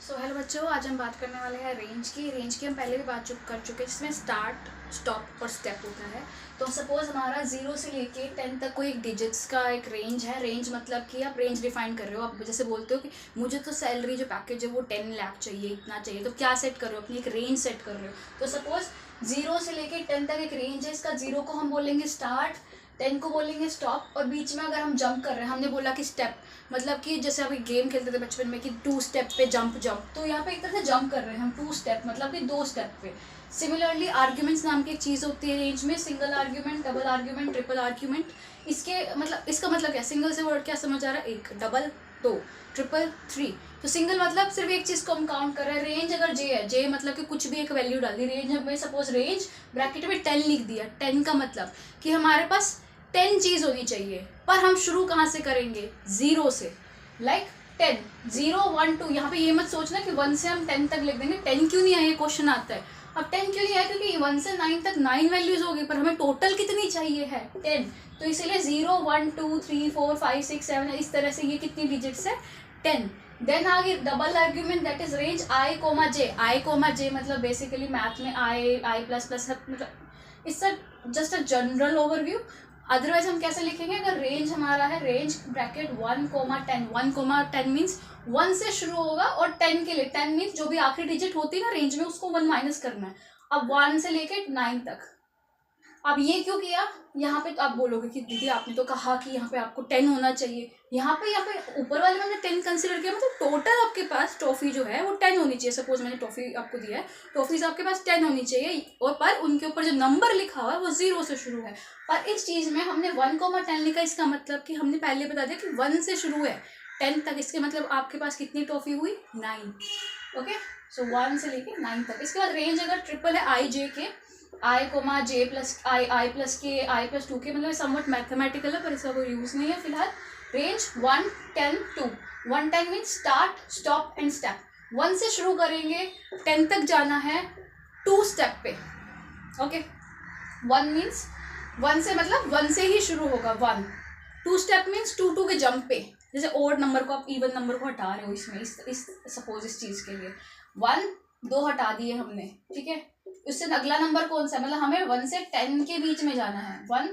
So hello बच्चों, आज हम बात करने वाले हैं रेंज की। रेंज की हम पहले भी बात कर चुके हैं, जिसमें स्टार्ट, स्टॉप और स्टेप होता है। तो सपोज हमारा 0 से लेके 10 तक कोई एक डिजिट्स का एक रेंज है। रेंज मतलब कि आप रेंज डिफाइन कर रहे हो। आप जैसे बोलते हो कि मुझे तो सैलरी जो पैकेज है वो 10 लाख चाहिए, इतना चाहिए। तो क्या सेट कर रहे हो? अपनी एक रेंज सेट कर रहे हो। तो सपोज 0 से लेके 10 तक एक रेंज है। इसका 0 को हम बोलेंगे स्टार्ट, 10 को बोलेंगे स्टॉप, और बीच में अगर हम जंप कर रहे हैं, हमने बोला कि स्टेप, मतलब कि जैसे अभी गेम खेलते थे बचपन में कि 2 स्टेप पे जंप जंप, तो यहाँ पे एक तरह से जंप कर रहे हैं हम 2 स्टेप, मतलब कि 2 स्टेप पे। सिमिलरली आर्ग्यूमेंट्स नाम की एक चीज़ होती है रेंज में, single argument, double argument, triple argument. इसका मतलब क्या? सिंगल से वर्ड क्या समझ आ रहा है? एक, डबल 2, ट्रिपल 3। तो सिंगल मतलब सिर्फ एक चीज़ को हम काउंट कर रहे हैं। रेंज अगर जे है, जे मतलब कि कुछ भी एक वैल्यू डाल दी। रेंज हमें सपोज रेंज ब्रैकेट में 10 लिख दिया। 10 का मतलब कि हमारे पास 10 चीज़ होनी चाहिए। पर हम शुरू कहाँ से करेंगे? 0 से। लाइक 10, 0, 1, 2। यहाँ पे ये मत सोचना कि 1 से हम 10 तक लिख देंगे। 10 क्यों नहीं आया? ये क्वेश्चन आता है। अब 10 क्यों नहीं आया? क्योंकि 1 से 9 तक 9 वैल्यूज होगी, पर हमें टोटल कितनी चाहिए है? 10। तो इसीलिए 0, 1, 2, 3, 4, 5, 6, 7 इस तरह से ये कितनी डिजिट्स है? 10। देन आगे double argument, that is range I comma J. I comma J मतलब बेसिकली मैथ में आई प्लस प्लस, मतलब it's just a general overview. Otherwise हम कैसे लिखेंगे? अगर रेंज हमारा है, रेंज ब्रैकेट 1, 10। 1, 10 मीन्स 1 से शुरू होगा, और 10 के लिए 10 मीन्स जो भी आखिरी डिजिट होती है ना रेंज में, उसको 1 माइनस करना है। अब 1 से लेके 9 तक। अब ये क्यों किया? यहाँ पे तो आप बोलोगे कि दीदी आपने तो कहा कि यहाँ पे आपको 10 होना चाहिए। यहाँ पे ऊपर वाले मैंने 10 कंसिडर किया, मतलब टोटल आपके पास टॉफी जो है वो 10 होनी चाहिए। सपोज मैंने टॉफी आपको दिया है, टॉफीज आपके पास 10 होनी चाहिए, और पर उनके ऊपर जो नंबर लिखा हुआ है वो 0 से शुरू है। पर इस चीज़ में हमने 1, 10 लिखा। इसका मतलब कि हमने पहले बता दिया कि 1 से शुरू है 10 तक। इसके मतलब आपके पास कितनी टॉफी हुई? 9। ओके, सो 1 से लेके 9 तक। इसके बाद रेंज अगर ट्रिपल है, आई जे के, आई कोमा जे प्लस आई प्लस के, आई प्लस 2 के, मतलब समवट मैथमेटिकल है पर इसका कोई यूज़ नहीं है फिलहाल। Range 1, 10, 2। 1, 10 means start, stop and step. 1 से शुरू करेंगे, 10 तक जाना है 2 स्टेप पे। ओके, 1 मीन्स 1 से मतलब 1 से ही शुरू होगा 1। 2 स्टेप मीन्स 2 के जंप पे। जैसे ओड नंबर को आप इवन नंबर को हटा रहे हो इसमें, इस सपोज इस चीज़ के लिए 1, 2 हटा दिए हमने, ठीक है। उससे अगला नंबर कौन सा? मतलब हमें 1 से 10 के बीच में जाना है। 1,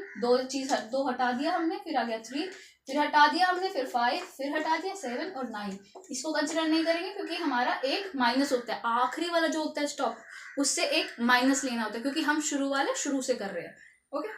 2 हटा दिया हमने, फिर आ गया 3, फिर हटा दिया हमने, फिर 5, फिर हटा दिया 7 और 9। इसको कंसिडर नहीं करेंगे क्योंकि हमारा एक माइनस होता है। आखिरी वाला जो होता है स्टॉप, उससे एक माइनस लेना होता है, क्योंकि हम शुरू वाले शुरू से कर रहे हैं। ओके।